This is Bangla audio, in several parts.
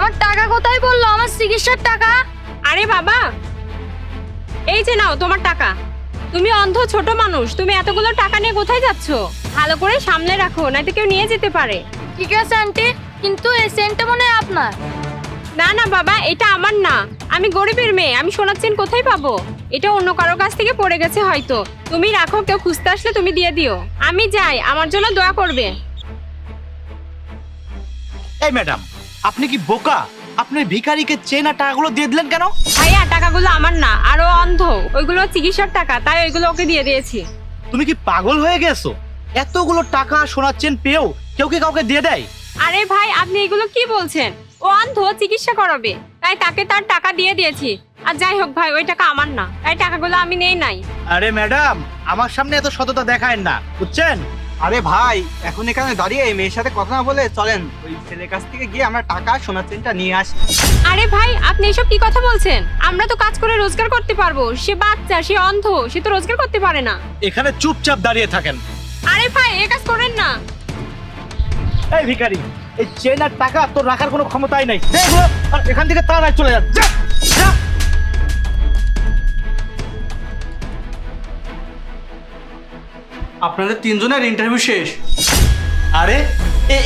আমার টাকা কোথায় বললো? আমার চিকিৎসার টাকা? আরে বাবা, এই যে নাও তোমার টাকা। তুমি অন্ধ ছোট মানুষ, তুমি এতগুলো টাকা নিয়ে কোথায় যাচ্ছ? ভালো করে সামলে রাখো, নয়তো কেউ নিয়ে যেতে পারে। ঠিক আছে আন্টি, কিন্তু এই সেন্টটা মনে হয় আপনার। না না বাবা, এটা আমার না। আমি গরিবের মেয়ে, আমি সোনার চেন কোথায় পাবো? এটা অন্য কারো কাছ থেকে পড়ে গেছে হয়তো। তুমি রাখো, কেউ খুঁজতে আসলে তুমি দিয়ে দিও। আমি যাই, আমার জন্য দোয়া করবে। এই ম্যাডাম, আপনি কি বোকা? আপনি ভিখারিকে চেন আর টাকাগুলো দিয়ে দিলেন কেন? ভাইয়া, টাকাগুলো আমার না, আরো অন্ধ, ওইগুলো চিকিৎসার টাকা, তাই ওইগুলো ওকে দিয়ে দিয়েছি। তুমি কি পাগল হয়ে গেছো? এতগুলো টাকা সোনার চেন পেয়েও কেউ কি কাউকে দিয়ে দেয়? আরে ভাই, আপনি এগুলো কি বলছেন? ও অন্ধ, চিকিৎসা করাবে, তাই তাকে তার টাকা দিয়ে দিয়েছি। আর যাই হোক ভাই, ওই টাকা আমার না, তাই টাকাগুলো আমি নেই নাই। আরে ম্যাডাম, আমার সামনে এত সততা দেখায় না, বুঝছেন? আরে ভাই, এখন এখানে দাঁড়িয়ে এই মেয়ের সাথে কথা না বলে চলেন ওই ছেলের কাছ থেকে গিয়ে আমরা টাকা সোনার চেনটা নিয়ে আসি। আরে ভাই, আপনি এসব কি কথা বলছেন? আমরা তো কাজ করে রোজগার করতে পারবো। সে বাচ্চা, সে অন্ধ, সে তো রোজগার করতে পারে না। এখানে চুপচাপ দাঁড়িয়ে থাকেন। আরে ভাই, এ কাজ করেন না। এই ভিখারি, এই চেন আর টাকা তোর রাখার কোনো ক্ষমতাই নাই। দেখো, আর এখান থেকে তাড়াতাড়ি চলে যান। যা, যা। আপনাদের তিনজনের ইন্টারভিউ শেষ। আরে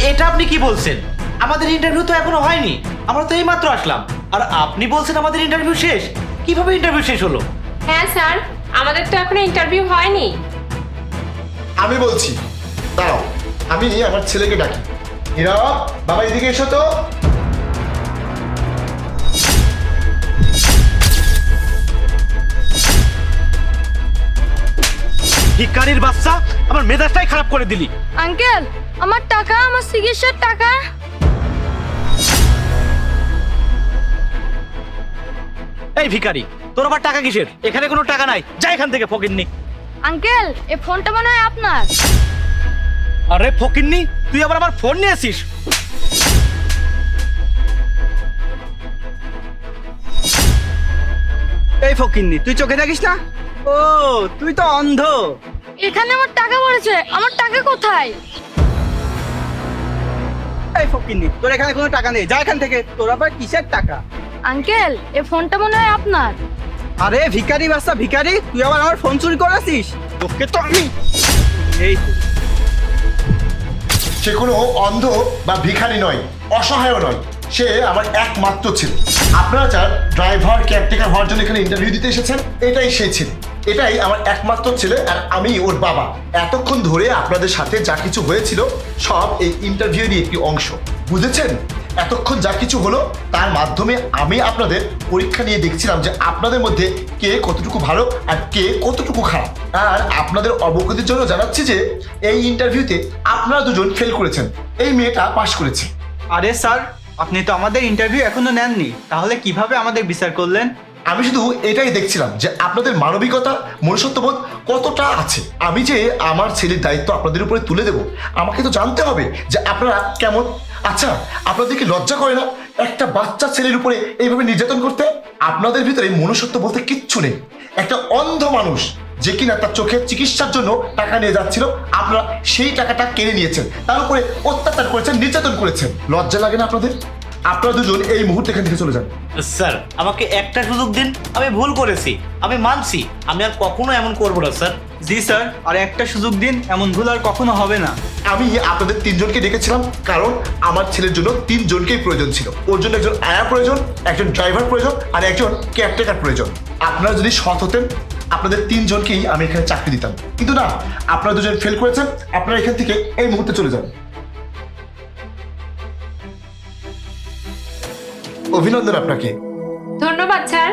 এটা আপনি কি বলছেন? আমাদের ইন্টারভিউ তো এখনো হয়নি, আমরা তো এইমাত্র আসলাম। আর আপনি বলছেন আমাদের ইন্টারভিউ শেষ? কিভাবে ইন্টারভিউ শেষ হলো? হ্যাঁ স্যার, আমাদের তো এখনো ইন্টারভিউ হয়নি। আমি বলছি, দাঁড়াও, আমি আমার ছেলেকে ডাকি। নীরব, বাবা এদিকে এসো তো। ভিখারির বাচ্চা, আমার মেজাজটাই খারাপ করে দিলি। আঙ্কেল, আমার টাকা, আমার চিকিৎসার টাকা। এই ভিখারি, তোর আবার টাকা কিসের? এখানে কোনো টাকা নাই, যা এখান থেকে ফকিন্নি। আঙ্কেল, এই ফোনটা মনে হয় আপনার। আরে ফকিন্নি, তুই আবার আমার ফোন নিয়ে আসিস? এই ফকিন্নি, তুই চোখে দেখিস না? ও, তুই তো অন্ধ। এখানে আমার টাকা পড়েছে, আমার টাকা কোথায়? এই ফকিন্নি, তোর এখানে কোনো টাকা নেই, যা এখান থেকে। তোর আবার কিসের টাকা? আঙ্কেল, এই ফোনটা মনে হয় আপনার। আরে ভিখারি বাচ্চা ভিখারি, তুই আবার আমার ফোন চুরি করেছিস? তোকে তো আমি এই তো। সে কোনো অন্ধ বা ভিখারি নয়, অসহায়ও নয়, সে আমার একমাত্র ছেলে। আপনারা যার ড্রাইভার কেয়ারটেকার হওয়ার জন্য এখানে ইন্টারভিউ দিতে এসেছেন, এটাই সেই ছেলে। এটাই আমার একমাত্র ছেলে, আর আমি ওর বাবা। এতক্ষণ ধরে আপনাদের সাথে যা কিছু হয়েছিল সব এই ইন্টারভিউরই একটি অংশ, বুঝেছেন? এতক্ষণ যা কিছু হলো তার মাধ্যমে আমি আপনাদের পরীক্ষা নিয়ে দেখছিলাম যে আপনাদের মধ্যে কে কতটুকু ভালো আর কে কতটুকু খারাপ। আর আপনাদের অবগতির জন্য জানাচ্ছি যে এই ইন্টারভিউতে আপনারা দুজন ফেল করেছেন, এই মেয়েটা পাশ করেছে। আরে স্যার, আপনি তো আমাদের ইন্টারভিউ এখনো নেননি, তাহলে কিভাবে আমাদের বিচার করলেন? আমি শুধু এটাই দেখছিলাম যে আপনাদের মানবিকতা, মনুষ্যত্ববোধ কতটা আছে। আমি যে আমার ছেলের দায়িত্ব আপনাদের উপরে তুলে দেব, আমাকে তো জানতে হবে যে আপনারা কেমন। আচ্ছা, আপনাদের কি লজ্জা করে না একটা বাচ্চা ছেলের উপরে এইভাবে নির্যাতন করতে? আপনাদের ভিতরে মনুষ্যত্ব বলতে কিচ্ছু নেই। একটা অন্ধ মানুষ যে কিনা তার চোখের চিকিৎসার জন্য টাকা নিয়ে যাচ্ছিল, আপনারা সেই টাকাটা কেড়ে নিয়েছেন, তার উপরে অত্যাচার করেছেন, নির্যাতন করেছেন। লজ্জা লাগে না আপনাদের? আপনারা দুজন এই মুহূর্তে এখান থেকে চলে যান। স্যার, আমাকে একটা সুযোগ দিন, আমি ভুল করেছি, আমি মানছি, আমি আর কখনো এমন করবো না স্যার। জি স্যার, আর একটা সুযোগ দিন, এমন ভুল আর কখনো হবে না। আমি আপনাদের তিনজনকে ডেকেছিলাম কারণ আমার ছেলের জন্য তিনজনকেই প্রয়োজন ছিল। ওর জন্য একজন আয়া প্রয়োজন, একজন ড্রাইভার প্রয়োজন, আর একজন কেয়ারটেকার প্রয়োজন। আপনারা যদি সৎ হতেন আপনাদের তিনজনকেই আমি এখানে চাকরি দিতাম, কিন্তু না, আপনারা দুজন ফেল করেছেন। আপনারা এখান থেকে এই মুহূর্তে চলে যান। অভিনন্দন আপনাকে। ধন্যবাদ স্যার।